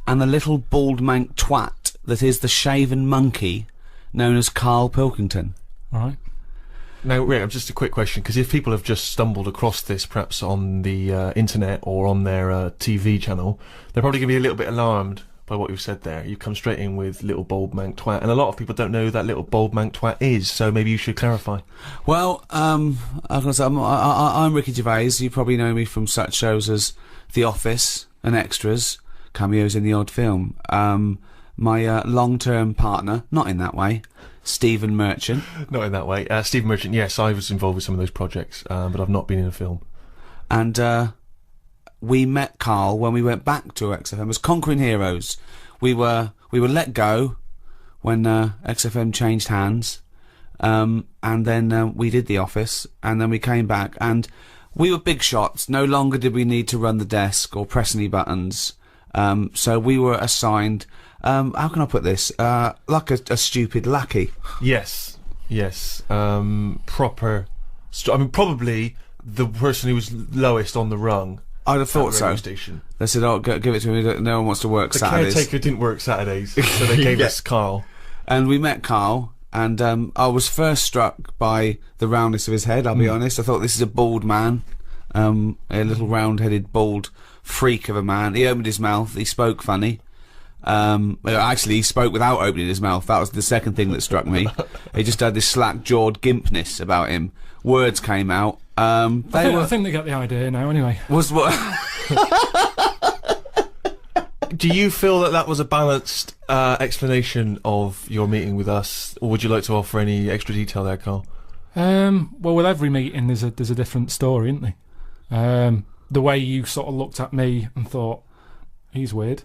and the little bald mank twat that is the shaven monkey known as Carl Pilkington. All right. Now, Rick, just a quick question, because if people have just stumbled across this, perhaps on the internet or on their TV channel, they're probably going to be a little bit alarmed by what you've said there. You've come straight in with little bald mank twat, and a lot of people don't know who that little bald mank twat is, so maybe you should clarify. Well, I'm Ricky Gervais. You probably know me from such shows as The Office and Extras, cameos in the odd film. My long-term partner, not in that way, Stephen Merchant. Not in that way. Stephen Merchant, yes, I was involved with some of those projects, but I've not been in a film. And we met Carl when we went back to XFM as Conquering Heroes. We were let go when XFM changed hands, and then we did The Office, and then we came back, and we were big shots. No longer did we need to run the desk or press any buttons. So we were assigned, how can I put this, like a stupid lackey. Yes, yes. Proper. I mean, probably the person who was lowest on the rung. I'd have thought so. Station. They said, "Oh, give it to me. No one wants to work Saturdays." The caretaker didn't work Saturdays, so they gave us Carl. And we met Carl, and I was first struck by the roundness of his head. I'll be honest. I thought, this is a bald man, a little round-headed bald freak of a man. He opened his mouth. He spoke funny. Well, actually, he spoke without opening his mouth. That was the second thing that struck me. He just had this slack-jawed gimpness about him. Words came out. I think they get the idea now, anyway. Was what? Do you feel that was a balanced explanation of your meeting with us, or would you like to offer any extra detail there, Carl? Well, with every meeting, there's a different story, isn't there? The way you sort of looked at me and thought, he's weird.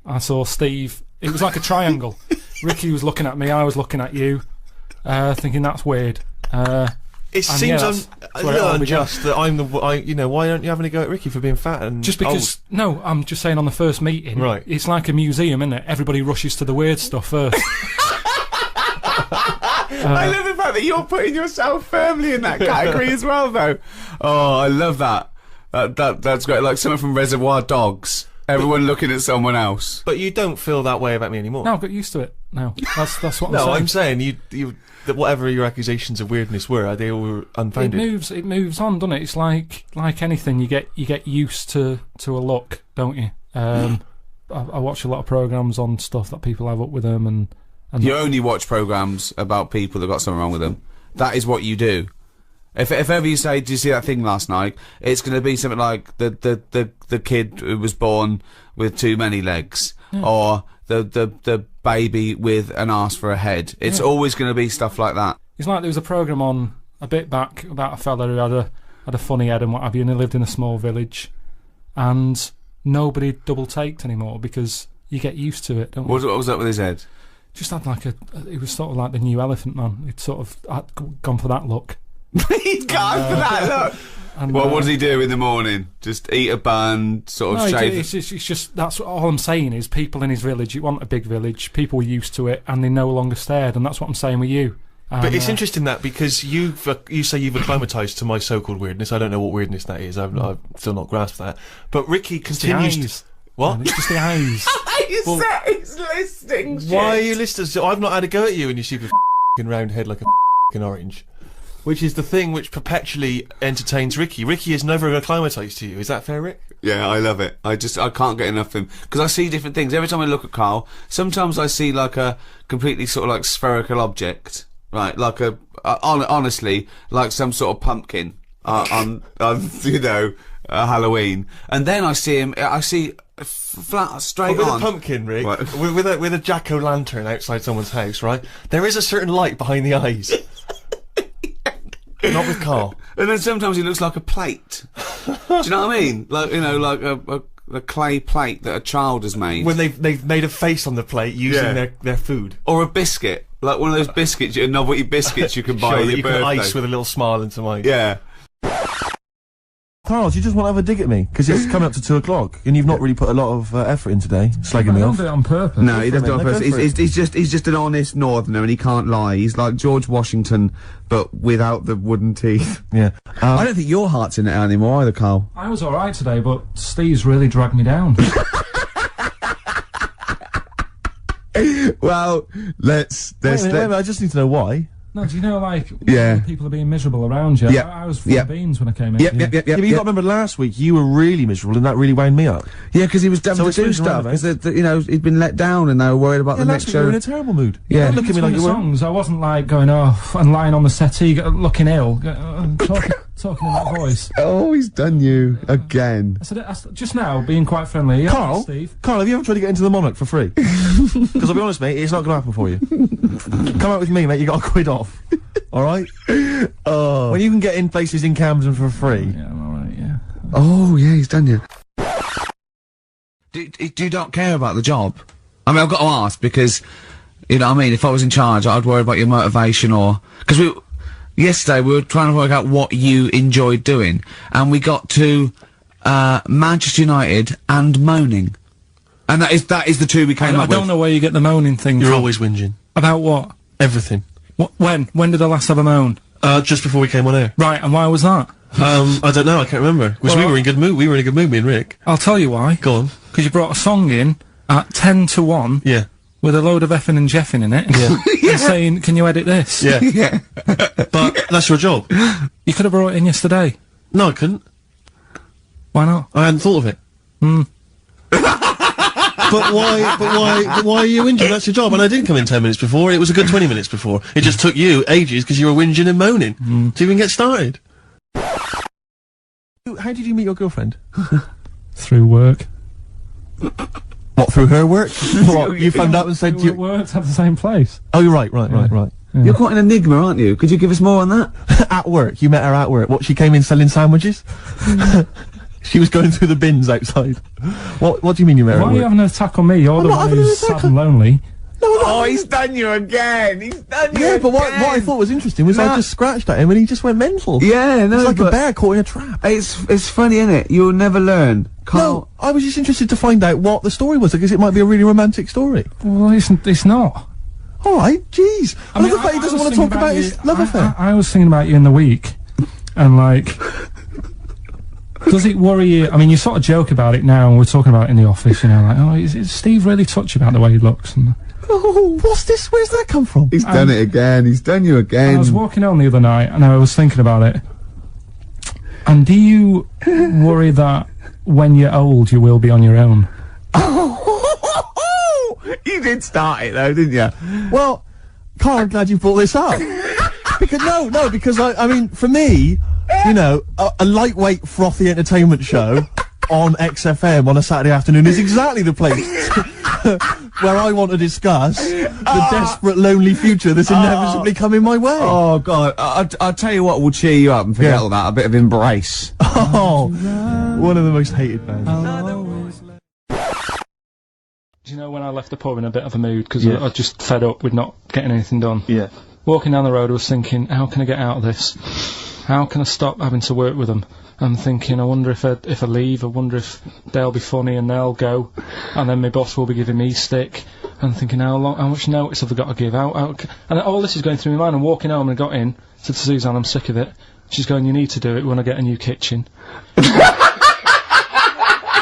I saw Steve. It was like a triangle. Ricky was looking at me. I was looking at you, thinking that's weird. It seems a little unjust that I'm the. You know, why aren't you having a go at Ricky for being fat and just because? Old? No, I'm just saying on the first meeting. Right. It's like a museum, isn't it? Everybody rushes to the weird stuff first. I love the fact that you're putting yourself firmly in that category as well, though. Oh, I love that. That's great. Like someone from Reservoir Dogs. Everyone looking at someone else. But you don't feel that way about me anymore. No, I've got used to it now. That's what I'm saying. No, I'm saying that whatever your accusations of weirdness were, they were unfounded. It moves on, doesn't it? It's like anything. You get used to a look, don't you? I watch a lot of programmes on stuff that people have up with them, and you only watch programmes about people that got something wrong with them. That is what you do. If ever you say, "Did you see that thing last night?" It's going to be something like the kid who was born with too many legs, or the baby with an arse for a head. It's always going to be stuff like that. It's like there was a programme on a bit back about a fella who had a funny head and what have you, and he lived in a small village, and nobody double taked anymore because you get used to it, don't you? What was up with his head? Just had like it was sort of like the new Elephant Man. He'd sort of gone for that look. He's gone for that look. And, what does he do in the morning? Just eat a bun, sort of shave? It's just that's all I'm saying is people in his village. You want a big village. People were used to it, and they no longer stared. And that's what I'm saying with you. But it's interesting that because you say you've acclimatised to my so-called weirdness. I don't know what weirdness that is. I've still not grasped that. But Ricky continues. To... What? It's just the eyes. He's listening. Why are you listening? So I've not had a go at you, and you stupid round head like a orange. Which is the thing which perpetually entertains Ricky. Ricky is never acclimatised to you. Is that fair, Rick? Yeah, I love it. I can't get enough of him. Because I see different things. Every time I look at Carl, sometimes I see like a completely sort of like spherical object. Right, like honestly, like some sort of pumpkin on you know, Halloween. And then I see flat, straight with on. A pumpkin, Rick, with a jack-o'-lantern outside someone's house, right? There is a certain light behind the eyes. Not with Carl. And then sometimes he looks like a plate. Do you know what I mean? Like, you know, like a clay plate that a child has made. When they've made a face on the plate using their food. Or a biscuit. Like one of those biscuits, novelty biscuits you can buy at your you birthday. can ice with a little smile into mine. Yeah. Carl, do you just want to have a dig at me? Because it's coming up to 2 o'clock, and you've not really put a lot of effort in today, slagging me off. I don't do it on purpose. No, he doesn't do it on purpose. He's just an honest northerner, and he can't lie. He's like George Washington, but without the wooden teeth. Yeah. I don't think your heart's in it anymore either, Carl. I was alright today, but Steve's really dragged me down. Well, let's. Wait a minute, I just need to know why. No, do you know, like, Yeah. when people are being miserable around you? Yeah. I was full Yeah. of beans when I came in. Yep. Yeah, but you got to remember last week you were really miserable and that really wound me up. Yeah, because he was having So to it's do swings stuff. around, Because, you know, he'd been let down and they were worried about Yeah, the last next week you were in show. a terrible mood. Yeah. Don't look at me like you were. songs. I wasn't like going off and lying on the settee, looking ill, talking in that voice. Oh, he's done you again. I said, just now, being quite friendly. Yeah, Carl, Steve. Carl, have you ever tried to get into the Monarch for free? Because I'll be honest, mate, it's not going to happen for you. Come out with me, mate. You got a quid off. All right. Oh. When you can get in places in Camden for free. Yeah, I'm alright, yeah. Oh, yeah, he's done you. Do you not care about the job? I mean, I've got to ask because, you know what I mean, if I was in charge, I'd worry about your motivation or... Because yesterday we were trying to work out what you enjoyed doing, and we got to, Manchester United and moaning. And that is the two we came I up with. don't know where you get the moaning thing You're from. always whinging. About what? Everything. When? When did I last have a moan? Just before we came on air. Right, and why was that? I don't know, I can't remember. Because Well, we were in good mood. We were in a good mood, me and Rick. I'll tell you why. Go on. Because you brought a song in at 10 to 1 Yeah. with a load of effing and jeffing in it. Yeah. And saying, can you edit this? Yeah. Yeah. But that's your job. You could have brought it in yesterday. No, I couldn't. Why not? I hadn't thought of it. But why are you whinging? That's your job. And I didn't come in 10 minutes before. It was a good 20 minutes before. It just took you ages because you were whinging and moaning to even get started. How did you meet your girlfriend? Through work. What, through her work? What, you found out and said We you... worked at the same place. Oh, you're right. You're quite an enigma, aren't you? Could you give us more on that? At work. You met her at work. What, she came in selling sandwiches? She was going through the bins outside. What do you mean you met her Why at are you work? having an attack on me? You're the not one having an who's attack sad and lonely. Oh, he's done you again. He's done you Yeah, but what I thought was interesting was I No. just scratched at him and he just went mental. Yeah, no, It's like a but bear caught in a trap. it's funny, isn't it? You'll never learn. No, I was just interested to find out what the story was, because it might be a really romantic story. Well, it's not. Alright, jeez. I love the fact he doesn't want to talk about his love affair. I was thinking about you in the week, and like, does it worry you? I mean, you sort of joke about it now, and we're talking about it in the office, you know, like, oh, is Steve really touchy about the way he looks? And Oh, what's this? Where's that come from? He's done it again. He's done you again. I was walking home the other night, and I was thinking about it. And do you worry that when you're old, you will be on your own? You did start it though, didn't you? Well, Carl, I'm glad you brought this up. Because because I mean, for me, you know, a lightweight, frothy entertainment show on XFM on a Saturday afternoon is exactly the place where I want to discuss the desperate, lonely future that's inevitably coming my way. Oh God! I'll tell you what will cheer you up and forget all that. A bit of embrace. Oh, one of the most hated bands. Do you know when I left the pub in a bit of a mood because I just fed up with not getting anything done? Yeah. Walking down the road, I was thinking, how can I get out of this? How can I stop having to work with them? I'm thinking, I wonder if I leave, I wonder if they'll be funny and they'll go, and then my boss will be giving me stick. I'm thinking, how much notice have I got to give out? And all this is going through my mind. I'm walking home and I got in, said to Suzanne, I'm sick of it. She's going, you need to do it when I get a new kitchen.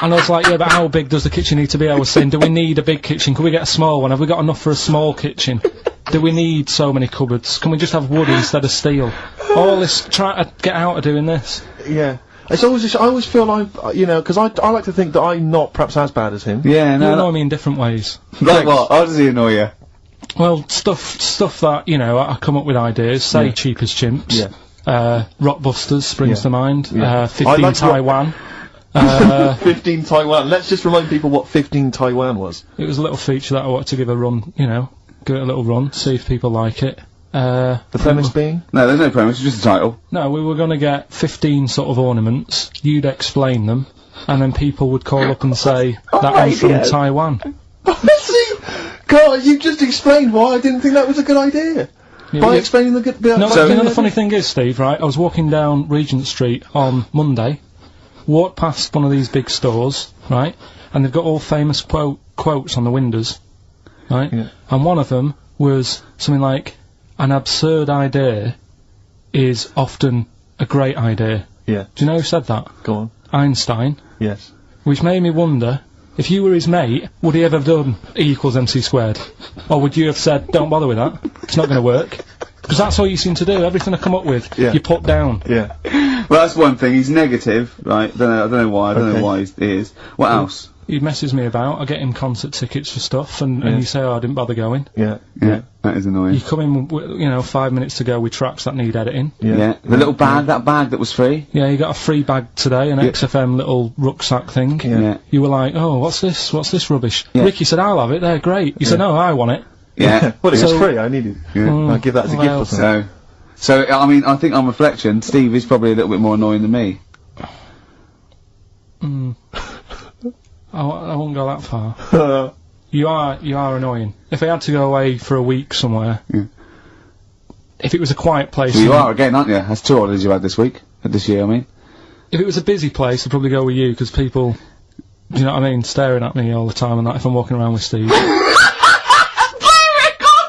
And I was like, yeah, but how big does the kitchen need to be? I was saying, do we need a big kitchen? Can we get a small one? Have we got enough for a small kitchen? Do we need so many cupboards? Can we just have wood instead of steel? All this, try to get out of doing this. Yeah. It's always just, I always feel like, you know, because I like to think that I'm not perhaps as bad as him. Yeah, You annoy me in different ways. Like what? How does he annoy you? Well, stuff that, you know, I come up with ideas, say Cheap as Chimps. Yeah. Rockbusters springs to mind. Yeah. 15 like Taiwan. 15 Taiwan. Let's just remind people what 15 Taiwan was. It was a little feature that I wanted to give a run, you know, give it a little run, see if people like it. The premise being? No, there's no premise. It's just a title. No, we were going to get 15 sort of ornaments, you'd explain them, and then people would call up and say, that one's from Taiwan. See? Carl, you just explained why I didn't think that was a good idea. By explaining the good... No, you know the funny thing is, Steve, right, I was walking down Regent Street on Monday, walked past one of these big stores, right, and they've got all famous quotes on the windows, right, and one of them was something like, an absurd idea is often a great idea. Yeah. Do you know who said that? Go on. Einstein. Yes. Which made me wonder, If you were his mate, would he ever have done E = MC squared? Or would you have said, don't bother with that, it's not going to work? Because that's all you seem to do, everything I come up with, you put down. Yeah. Well, that's one thing, he's negative, right? I don't know why he is. What else? He messes me about, I get him concert tickets for stuff, and you say, oh, I didn't bother going. Yeah. That is annoying. You come in, you know, 5 minutes to go with tracks that need editing. The little bag, that bag that was free. Yeah, you got a free bag today, an XFM little rucksack thing. You were like, oh, what's this rubbish? Ricky said, I'll have it, they're great. You said, no, I want it. Yeah. Well, it was free, I needed it. I'll give that as a gift or something. So, I mean, I think on reflection, Steve is probably a little bit more annoying than me. I won't go that far. You are annoying. If I had to go away for a week somewhere, if it was a quiet place... Well, you are again, aren't you? That's 2 holidays you had this year, I mean. If it was a busy place, I'd probably go with you, because people, do you know what I mean, staring at me all the time and that if I'm walking around with Steve.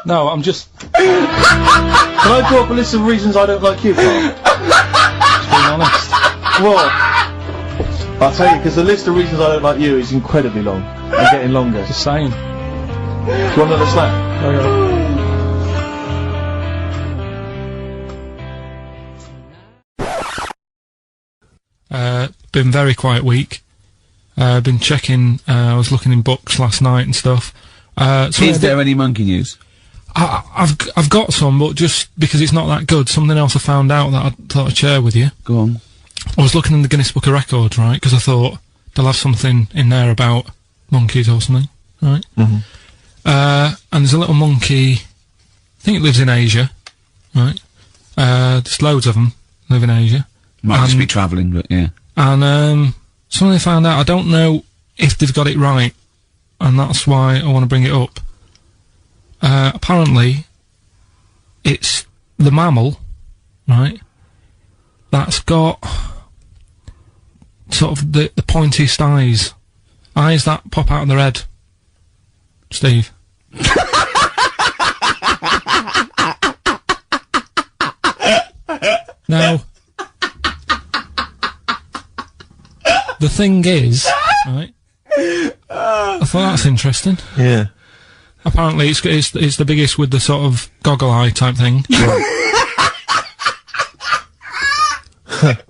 No, I'm just... Can I draw up a list of reasons I don't like you, Carl? Just being honest. Well, I'll tell you, because the list of reasons I don't like you is incredibly long. And getting longer. Just saying. Do you want another snack? Been very quiet week. Been checking, I was looking in books last night and stuff. Is there any monkey news? I've got some, but just because it's not that good, something else I found out that I thought I'd share with you. Go on. I was looking in the Guinness Book of Records, right, because I thought they'll have something in there about monkeys or something, right? And there's a little monkey, I think it lives in Asia, right? There's loads of them live in Asia. Might just be travelling, but yeah. And something I found out, I don't know if they've got it right, and that's why I want to bring it up. Apparently, it's the mammal, right, that's got sort of the pointiest eyes that pop out of their head. Steve. Now, the thing is, right, I thought that's interesting. Yeah. Apparently it's the biggest with the sort of goggle eye type thing.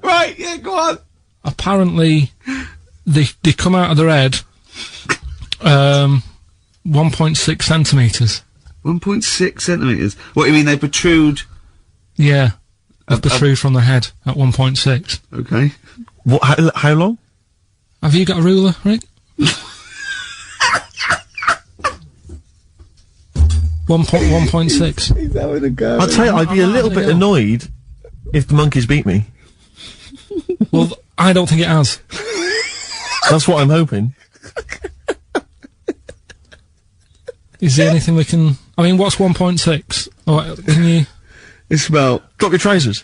Right, yeah, go on. Apparently they come out of their head 1.6 centimetres. 1.6 centimetres? What, you mean they protrude? Yeah. They protrude from the head at 1.6. Okay. What, how long? Have you got a ruler, Rick? 1.6. He's having a go. I'll tell you, I'd be a little bit annoyed if the monkeys beat me. Well, I don't think it has. That's what I'm hoping. Is there anything we can... I mean, what's 1.6? Oh, can you... It's about... Drop your trousers.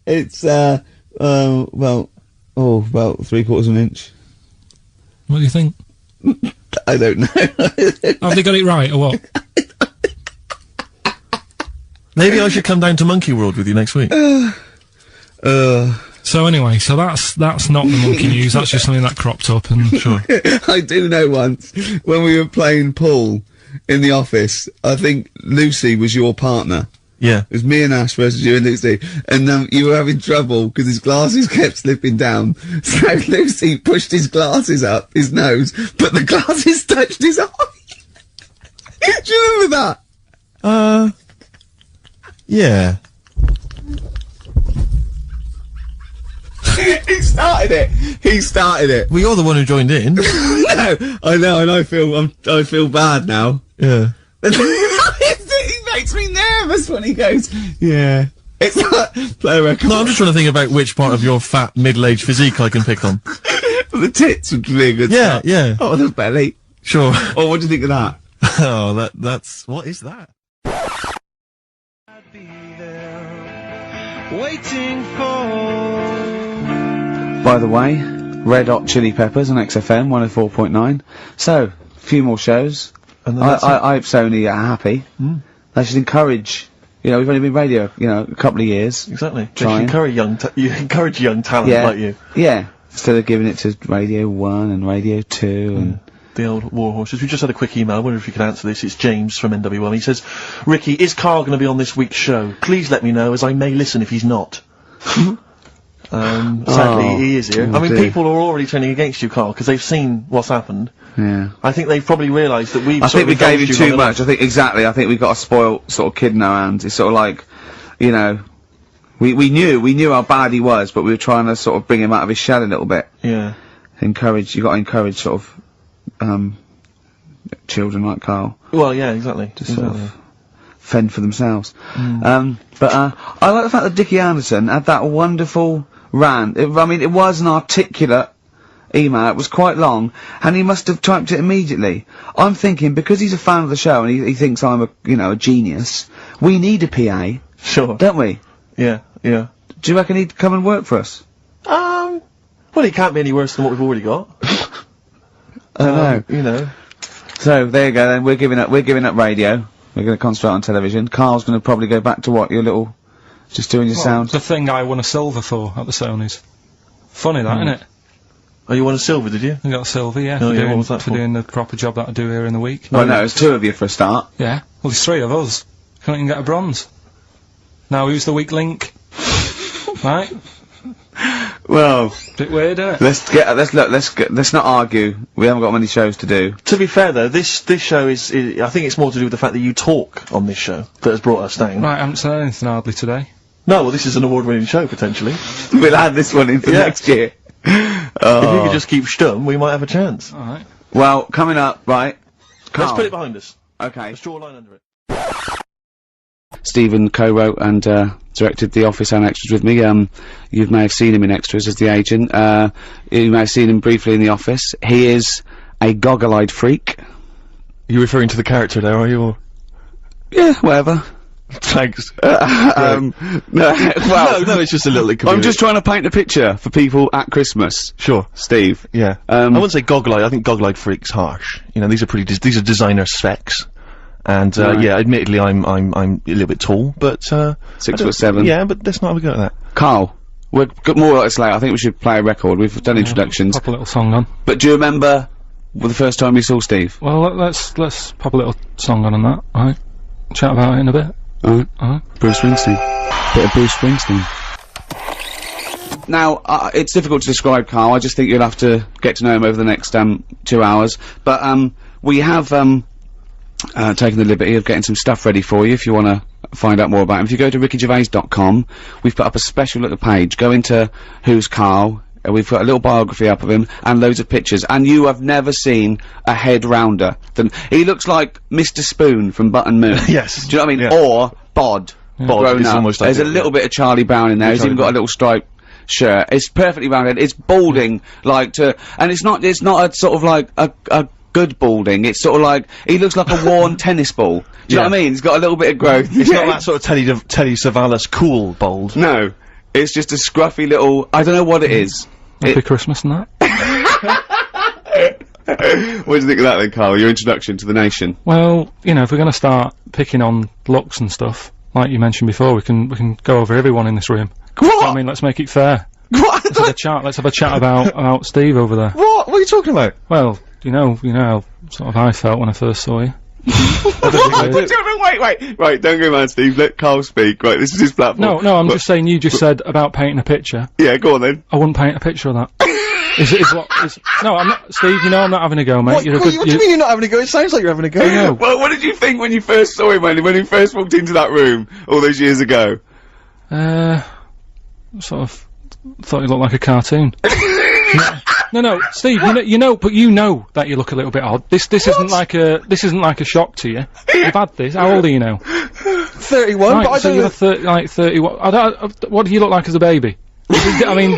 It's, about 3/4 of an inch. What do you think? I don't know. Have they got it right, or what? Maybe I should come down to Monkey World with you next week. So anyway, so that's not the monkey news, that's just something that cropped up, and... Sure. I do know once, when we were playing pool in the office, I think Lucy was your partner. Yeah. It was me and Ash versus you and Lucy, and you were having trouble because his glasses kept slipping down. So Lucy pushed his glasses up his nose, but the glasses touched his eye. Do you remember that? Yeah. He started it. Well, you're the one who joined in. No, I know, and I feel bad now. Yeah. He makes me nervous when he goes, yeah. It's like, play a record. No, I'm just trying to think about which part of your fat, middle-aged physique I can pick on. The tits would be a good start. Yeah. Oh, the belly. Sure. Oh, what do you think of that? Oh, that's... What is that? I'd be there, waiting for... By the way, Red Hot Chili Peppers on XFM 104.9. So, a few more shows. And then I hope Sony are happy. They should encourage, we've only been radio, a couple of years. Exactly. Trying. You encourage young talent like you. Yeah. Instead of giving it to Radio 1 and Radio 2 and... The old war horses. We just had a quick email. I wonder if you could answer this. It's James from NW1. He says, Ricky, is Karl going to be on this week's show? Please let me know, as I may listen if he's not. Sadly, he is here. I mean, people are already turning against you, Karl, because they've seen what's happened. Yeah. I think they've probably realised that we've I think we gave you too much. enough. I think we've got a spoiled sort of kid in our hands. It's sort of like, you know, we knew how bad he was, but we were trying to sort of bring him out of his shell a little bit. Yeah. You got to encourage sort of, children like Karl. Well, yeah, exactly. To sort of fend for themselves. I like the fact that Dickie Anderson had that wonderful rant. I mean, it was an articulate email. It was quite long, and he must have typed it immediately. I'm thinking, because he's a fan of the show and he thinks I'm a genius, we need a PA. Sure. Don't we? Yeah, yeah. Do you reckon he'd come and work for us? Well, he can't be any worse than what we've already got. I don't know. You know. So, there you go then, we're giving up radio. We're gonna concentrate on television. Karl's gonna probably go back to what, your little, just doing your sound? The thing I won a silver for at the Sony's. Funny that, innit? Oh, you won a silver, did you? I got a silver, yeah. Oh, for yeah, doing, what was that for? doing the proper job that I do here in the week. Well, no, it's 2 of you for a start. Yeah. Well, there's 3 of us. Can't even get a bronze. Now, who's the weak link? Right? Well, Bit weird, isn't it? let's not argue. We haven't got many shows to do. To be fair though, this show is I think it's more to do with the fact that you talk on this show that has brought us down. Right, I haven't said anything hardly today. No, well, this is an award-winning show, potentially. We'll add this one in for next year. If you could just keep stum, we might have a chance. Alright. Well, coming up, right. Let's Karl. put it behind us. Okay. Let's draw a line under it. Stephen co-wrote and directed The Office and Extras with me. You may have seen him in Extras as the agent. You may have seen him briefly in The Office. He is a goggle-eyed freak. Are you referring to the character there, are you? Or? Yeah, whatever. Thanks. No, well, no, it's just a little inconvenient. I'm just trying to paint a picture for people at Christmas. Sure. Steve. Yeah. I wouldn't say goggle-eyed, I think goggle-eyed freak's harsh. You know, these are these are designer specs. And, Right. yeah, admittedly I'm a little bit tall, but, 6'7". Yeah, but let's not have a go at that. Karl, we've got more like this later. I think we should play a record. We've done introductions. Pop a little song on. But do you remember the first time you saw Steve? Well, let's pop a little song on that, alright? Chat about it in a bit. Alright. Bruce Springsteen. Bit of Bruce Springsteen. Now, it's difficult to describe Karl. I just think you'll have to get to know him over the next 2 hours. But we have taken the liberty of getting some stuff ready for you if you want to find out more about him. If you go to rickygervais.com, we've put up a special little page. Go into Who's Karl. We've got a little biography up of him and loads of pictures. And you have never seen a head rounder than he looks like Mr. Spoon from Button Moon. Yes. Do you know what I mean? Yeah. Or Bod. Bod Grown is up. almost There's a identical, little bit of Charlie Brown in there. He's even got a little striped shirt. It's perfectly rounded. It's balding like and it's not a sort of like a good balding. It's sort of like he looks like a worn tennis ball. Do you know what I mean? He's got a little bit of growth. It's not that sort of Telly Savalas cool bald. No, it's just a scruffy little. I don't know what it is. Happy Christmas and that. What do you think of that then, Karl? Your introduction to the nation. Well, you know, if we're going to start picking on looks and stuff, like you mentioned before, we can go over everyone in this room. What? I mean, let's make it fair. What? Let's have a chat. Let's have a chat about Steve over there. What? What are you talking about? Well, you know how sort of I felt when I first saw you. Wait, right, don't go mad, Steve. Let Karl speak. Right, this is his platform. No, I'm just saying. You just said about painting a picture. Yeah, go on then. I wouldn't paint a picture of that. No, I'm not, Steve, you know I'm not having a go, mate. What do you mean you're not having a go? It sounds like you're having a go. No. Well, what did you think when you first saw him, when he first walked into that room all those years ago? Sort of thought he looked like a cartoon. No, Steve, you know that you look a little bit odd. This isn't like a shock to you. You've had this. How old are you now? 31, Right, but I so don't you're know. 30. What do you look like as a baby? I mean,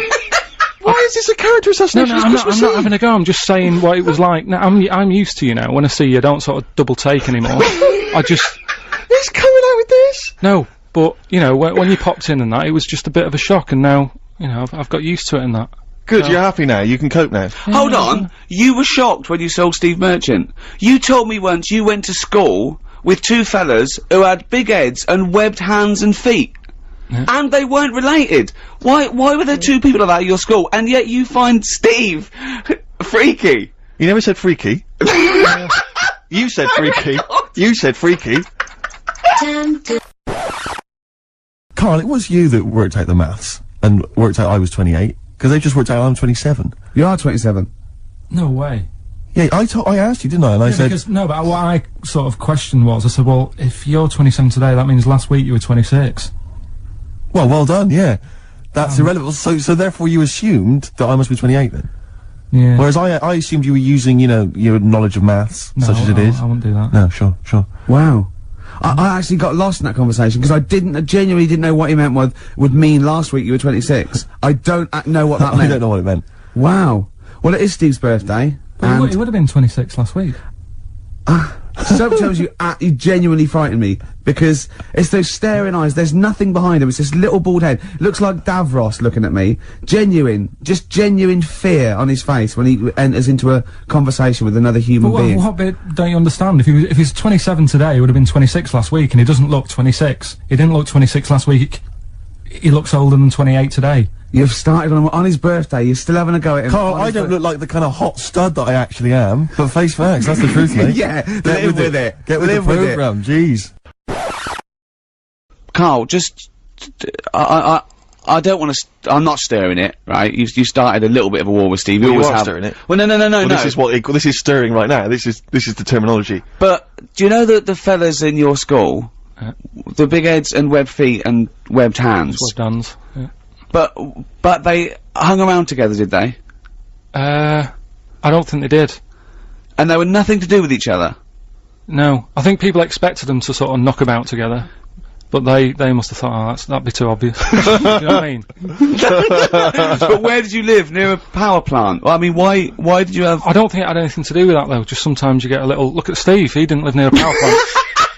Why is this a character assassination? I'm not having a go. I'm just saying what it was like. Now, I'm used to you now. When I see you, I don't sort of double take anymore. He's coming out with this. No, but you know when you popped in and that, it was just a bit of a shock, and now you know I've got used to it and that. Good, you're happy now. You can cope now. Hold on. You were shocked when you saw Steve Merchant. You told me once you went to school with 2 fellas who had big heads and webbed hands and feet. and they weren't related. Why were there two people like that at your school, and yet you find Steve freaky? You never said freaky. You said freaky. You said freaky. Carl, it was you that worked out the maths and worked out I was 28 because they just worked out I'm 27. You are 27. No way. Yeah, I asked you, didn't I? And I said because, no, but what I sort of questioned was, I said, well, if you're 27 today, that means last week you were 26. well done. Yeah, that's irrelevant. So therefore you assumed that I must be 28 then. Yeah. Whereas I assumed you were using, you know, your knowledge of maths, No, such as it is. I wouldn't do that. No, sure. Wow. I actually got lost in that conversation because I genuinely didn't know what he meant would mean last week you were 26. I don't know what that meant. I don't know what it meant. Wow. Well, it is Steve's birthday. But he would have been 26 last week. Sometimes you genuinely frighten me because it's those staring eyes. There's nothing behind him. It's this little bald head. Looks like Davros looking at me. Genuine fear on his face when he enters into a conversation with another human being. What bit don't you understand? If he's 27 today, he would have been 26 last week, and he doesn't look 26. He didn't look 26 last week. He looks older than 28 today. You've started on his birthday. You're still having a go at him. Carl, I don't look like the kind of hot stud that I actually am, but face facts, that's the truth, mate. Yeah, live with it. Get with the programme, jeez. Carl, just I don't want to. I'm not stirring it, right? You started a little bit of a war with Steve. You are stirring it. Well, no. This is this is stirring right now. This is the terminology. But do you know that the fellas in your school, the big heads and webbed feet and webbed hands, Webbed hands. Yeah. But they hung around together, did they? I don't think they did. And they were nothing to do with each other. No, I think people expected them to sort of knock about together, but they must have thought, oh, that'd be too obvious. Do you know what I mean? But where did you live? Near a power plant? Well, I mean, why did you have? I don't think it had anything to do with that though. Just sometimes you get a little. Look at Steve. He didn't live near a power plant.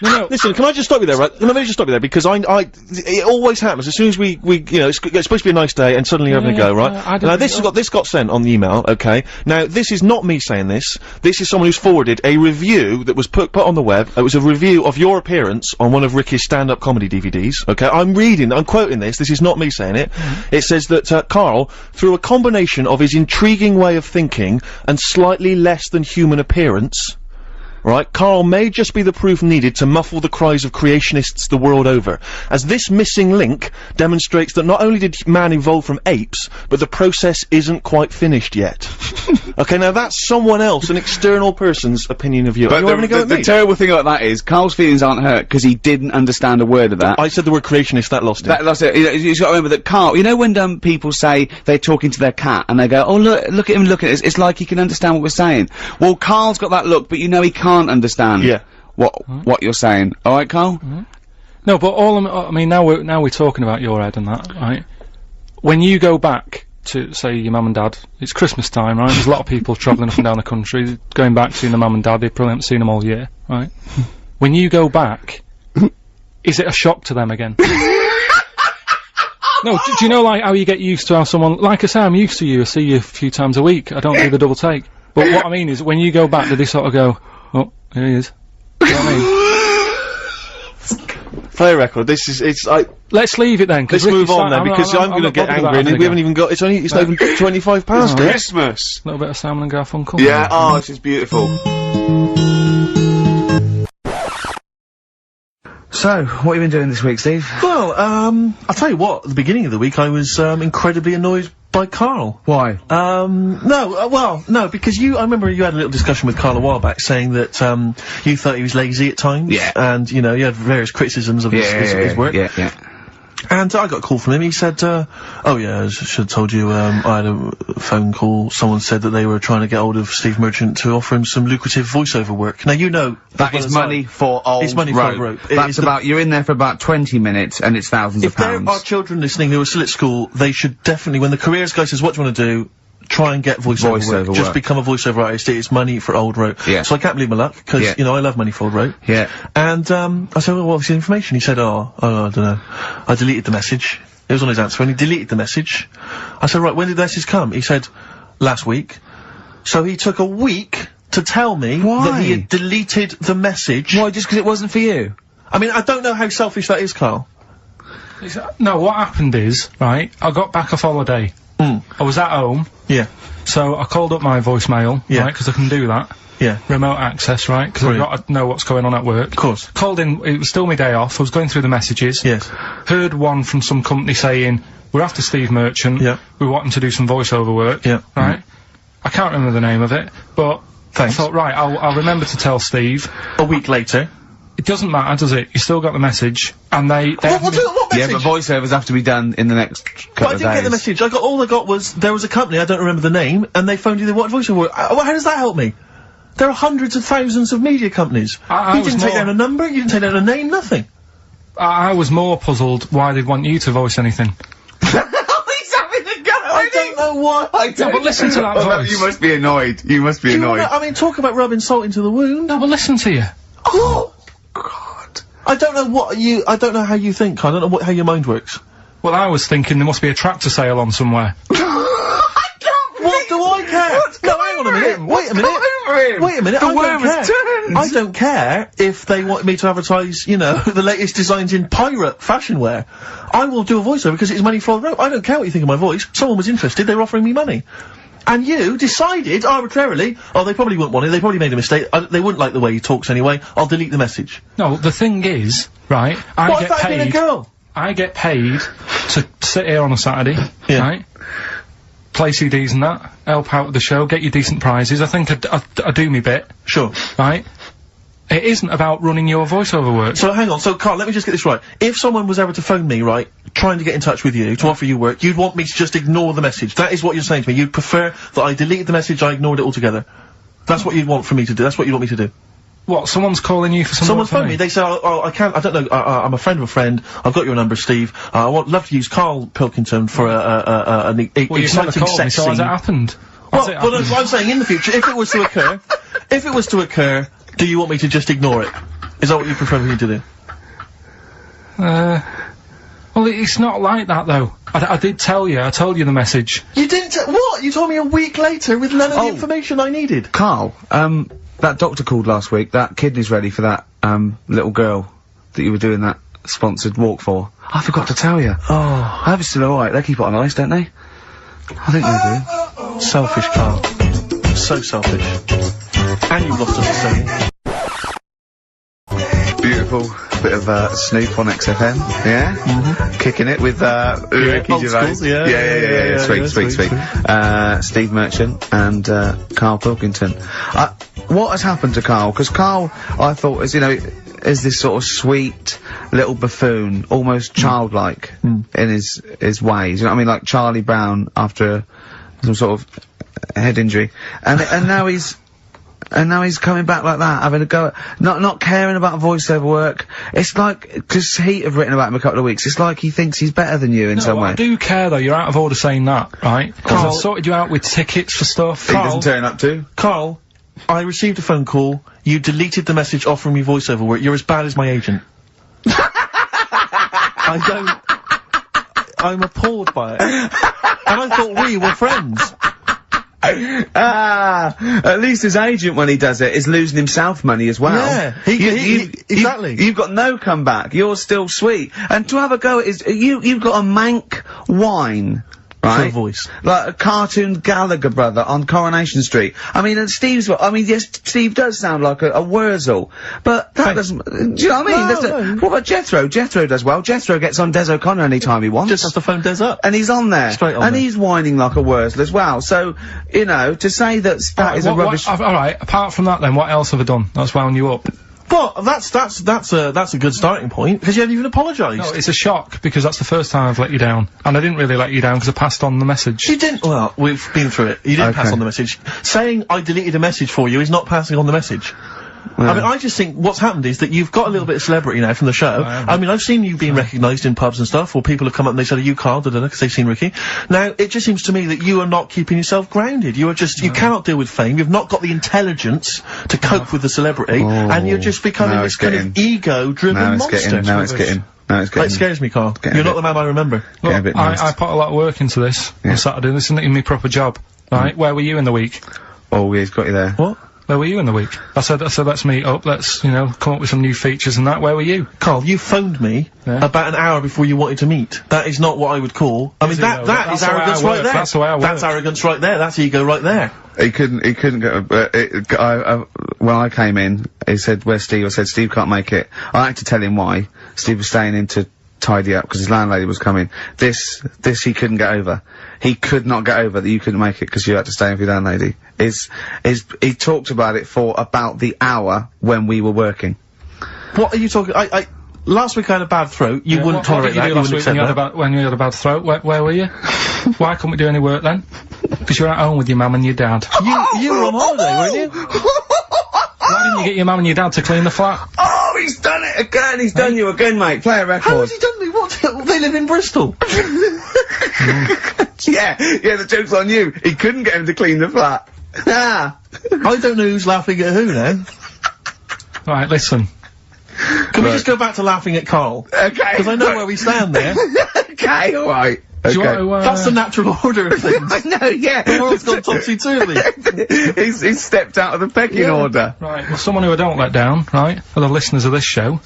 No. Listen, can I just stop you there, right? Let me just stop you there, because it always happens, as soon as we, you know, it's supposed to be a nice day, and suddenly you're having a go, right? Now, this got sent on the email, okay? Now, this is not me saying this. This is someone who's forwarded a review that was put on the web. It was a review of your appearance on one of Ricky's stand-up comedy DVDs, okay? I'm quoting this. This is not me saying it. It says that, Carl, through a combination of his intriguing way of thinking and slightly less than human appearance, right, Carl may just be the proof needed to muffle the cries of creationists the world over, as this missing link demonstrates that not only did man evolve from apes, but the process isn't quite finished yet. Okay, now that's someone else, an external person's opinion of you. But the terrible thing about that is, Carl's feelings aren't hurt because he didn't understand a word of that. I said the word creationist, that lost him. That's it. You've got to remember that Carl, you know when people say they're talking to their cat and they go, oh look at him looking at us, it's like he can understand what we're saying. Well, Carl's got that look, but you know he can't understand what you're saying. All right, Carl? No, but I mean, now we're talking about your head and that, right? When you go back to, say, your mum and dad, it's Christmas time, right? There's a lot of people travelling up and down the country, going back, seeing their mum and dad, they probably haven't seen them all year, right? When you go back, is it a shock to them again? No, do you know, like, how you get used to how someone, like I say, I'm used to you, I see you a few times a week, I don't do the double take. But what I mean is, when you go back, do they sort of go, oh, here he is. Do you know what I mean? Play a record. Let's leave it then. Let's move on then, because I'm gonna get angry, and we haven't even got. It's not even 25 past yet. Christmas. A little bit of Simon and Garfunkel. Yeah. Oh, this is beautiful. So, what have you been doing this week, Steve? Well, I'll tell you what. At the beginning of the week, I was incredibly annoyed by Carl. Why? No, because I remember you had a little discussion with Carl a while back, saying that you thought he was lazy at times. Yeah. And you had various criticisms of his work. Yeah. And I got a call from him. He said, oh yeah, I should have told you, I had a phone call. Someone said that they were trying to get hold of Steve Merchant to offer him some lucrative voiceover work. Now, you know... That is money for old rope. It's money for old rope. That's you're in there for about 20 minutes and it's thousands of pounds. If there are children listening who are still at school, they should definitely, when the careers guy says, what do you want to do? Try and get voiceover work. Just become a voiceover artist. It's money for old rope. Yeah. So I can't believe my luck, because, I love money for old rope. Yeah. And, I said, well, what's the information? He said, I don't know. I deleted the message. It was on his answer, and he deleted the message. I said, right, when did the message come? He said, last week. So he took a week to tell me that he had deleted the message. Why, just because it wasn't for you? I mean, I don't know how selfish that is, Carl. No, what happened is, right, I got back off holiday. I was at home. Yeah. So I called up my voicemail, right, because I can do that. Yeah. Remote access, right, because I've got to know what's going on at work. Of course. Called in, it was still my day off, I was going through the messages. Yes. Heard one from some company saying, we're after Steve Merchant. Yeah. We want him to do some voiceover work. Yeah. Right? I can't remember the name of it, but Thanks. I thought, right, I'll remember to tell Steve. A week later. It doesn't matter, does it? You still got the message, and they What haven't message? Yeah, but voiceovers have to be done in the next couple But I of didn't days. get the message. All I got was, there was a company, I don't remember the name, and they phoned you, they wanted voiceover. How does that help me? There are hundreds of thousands of media companies. I You was didn't take more- down a number, you didn't take down a name, nothing. I was more puzzled why they'd want you to voice anything. He's having a go I don't know why. No, but listen to that voice. You must be annoyed. You must be Do you annoyed. wanna, I mean, talk about rubbing salt into the wound. No, but listen to you. Oh, God. I don't know how you think, I don't know how your mind works. Well, I was thinking there must be a tractor sale on somewhere. What do I care? No, hang on a minute. Wait a minute. Wait a minute. The I worm don't has care. turned. I don't care if they want me to advertise, you know, the latest designs in pirate fashion wear. I will do a voiceover because it's money for the road. I don't care what you think of my voice. Someone was interested. They were offering me money. And you decided arbitrarily, oh, they probably wouldn't want it. They probably made a mistake. They wouldn't like the way he talks anyway. I'll delete the message. No, the thing is, right, I What get if that had been a paid. girl? I get paid to sit here on a Saturday, Yeah. right? Play CDs and that, help out with the show, get you decent prizes. I think I do me bit, Sure. right? It isn't about running your voiceover work. So hang on, so Carl, let me just get this right. If someone was ever to phone me, right, trying to get in touch with you, to offer you work, you'd want me to just ignore the message. That is what you're saying to me. You'd prefer that I deleted the message, I ignored it altogether. That's what you'd want for me to do. That's what you want me to do. What, someone's calling you for some Someone's work for phoned me, they say, oh, I can't, I don't know, I'm a friend of a friend, I've got your number, Steve, love to use Carl Pilkington for an Well, you've never exciting called me, sex so has it scene. happened? Well, Has it well, that's happened? what I'm saying, in the future, if it was to occur, do you want me to just ignore it? Is that what you prefer me to do? Well, it's not like that, though. I did tell you, I told you the message. You didn't what? You told me a week later with none of the Oh. information I needed. Carl, that doctor called last week. That kidney's ready for that, little girl that you were doing that sponsored walk for. I forgot to tell you. Oh. I hope it's still alright. They keep it on ice, don't they? I think they do. Selfish, Carl. So selfish. And you lost us the Beautiful bit of Snoop on XFM, yeah? Kicking it with Ricky old Gervais. school, yeah, Sweet. Steve Merchant and Carl Pilkington. What has happened to Carl? Because Carl, I thought, is this sort of sweet little buffoon, almost childlike in his ways. You know what I mean? Like Charlie Brown after some sort of head injury, and now he's. And now he's coming back like that, having a go at, not caring about voiceover work. It's like, because Heat have written about him a couple of weeks, it's like he thinks he's better than you in some way. I do care, though. You're out of order saying that, right? Because Carl- I sorted you out with tickets for stuff. He doesn't turn up to. Carl, I received a phone call. You deleted the message offering me voiceover work. You're as bad as my agent. I'm appalled by it. And I thought we were friends. At least his agent, when he does it, is losing himself money as well. Yeah, exactly. You've got no comeback. You're still sweet. And to have a go at you've got a mank whine. Right? For a voice. Like a cartoon Gallagher brother on Coronation Street. I mean, and yes, Steve does sound like a Wurzel, but that doesn't, do you know what I mean? No. What about Jethro? Jethro does well. Jethro gets on Des O'Connor anytime he wants. Just has to phone Des up. And he's on there. Straight on and there. he's whining like a Wurzel as well. So, to say that is a rubbish... Alright, apart from that then, what else have I done that's wound you up? Well, that's a good starting point, because you haven't even apologised. No, it's a shock, because that's the first time I've let you down. And I didn't really let you down, because I passed on the message. You didn't, well, we've been through it. You didn't Okay. pass on the message. Saying I deleted a message for you is not passing on the message. I mean, I just think what's happened is that you've got a little bit of celebrity now from the show. I mean, I've seen you being recognised in pubs and stuff, or people have come up and they said, are you Carl? Because they've seen Ricky. Now, it just seems to me that you are not keeping yourself grounded. You are just, you cannot deal with fame. You've not got the intelligence to cope with the celebrity, and you're just becoming now this it's kind getting- of ego-driven Now it's monster. getting. That scares me, Carl. getting You're a not the man I remember. Get a Look, bit nice. I put a lot of work into this on Saturday. This isn't even my proper job, right? Where were you in the week? Oh, yeah, he's got you there. What? Where were you in the week? I said let's meet up, let's, you know, come up with some new features and that. Where were you? Carl, you phoned me about an hour before you wanted to meet. That is not what I would call. I mean, that is arrogance right there. That's the way I work. That's arrogance right there. That's ego right there. He couldn't go, when I came in, he said, "Where's Steve?" I said, "Steve can't make it." I had to tell him why. Steve was staying in to tidy up because his landlady was coming. This he couldn't get over. He could not get over that you couldn't make it because you had to stay in with your landlady. He talked about it for about the hour when we were working. What are you talking? Last week I had a bad throat. You wouldn't tolerate that. You wouldn't accept that. When you had a bad throat, where were you? Why couldn't we do any work then? Because you're at home with your mum and your dad. You were on holiday, weren't you? Why didn't you get your mum and your dad to clean the flat? Oh, he's done it again! He's done you again, mate. Play a record. How has he done me? What? They live in Bristol. Yeah, the joke's on you. He couldn't get him to clean the flat. Ah. I don't know who's laughing at who now. Right, listen. Can we just go back to laughing at Carl? Okay. Because I know where we stand there. Okay, alright. Do you want to, That's the natural order of things. I know, yeah. The world's gone topsy-turvy. he's stepped out of the pecking order. Right, well, someone who I don't let down, right, are the listeners of this show.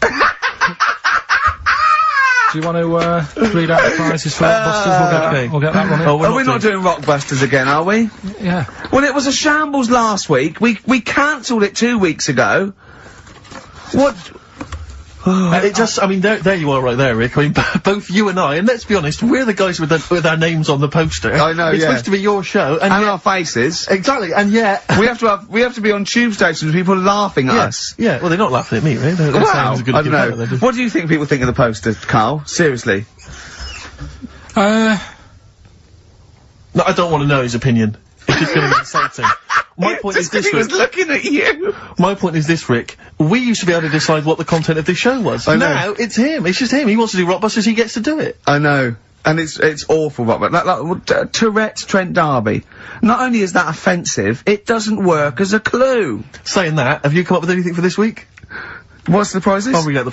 Do you want to, read out the prizes for Rockbusters? We'll get that running. Are we not doing Rockbusters again, are we? Yeah. Well, it was a shambles last week. We cancelled it 2 weeks ago. What? It just, I mean, there you are right there, Rick. I mean, both you and I, and let's be honest, we're the guys with our names on the poster. I know, It's supposed to be your show, and our faces. Exactly, and yet... we have to be on tube stations with people laughing at us. Yeah, well, they're not laughing at me, right? They're saying it's a good I don't know. What do you think people think of the poster, Carl? Seriously? No, I don't want to know his opinion. It's just going to be insulting. My point is this, Rick. He was looking at you. My point is this, Rick. We used to be able to decide what the content of this show was. I know. Now, it's him. It's just him. He wants to do Rockbusters, he gets to do it. I know. And it's awful, Robert. Like Tourette's Trent D'Arby. Not only is that offensive, it doesn't work as a clue. Saying that, have you come up with anything for this week? What's the prizes? I'll read out the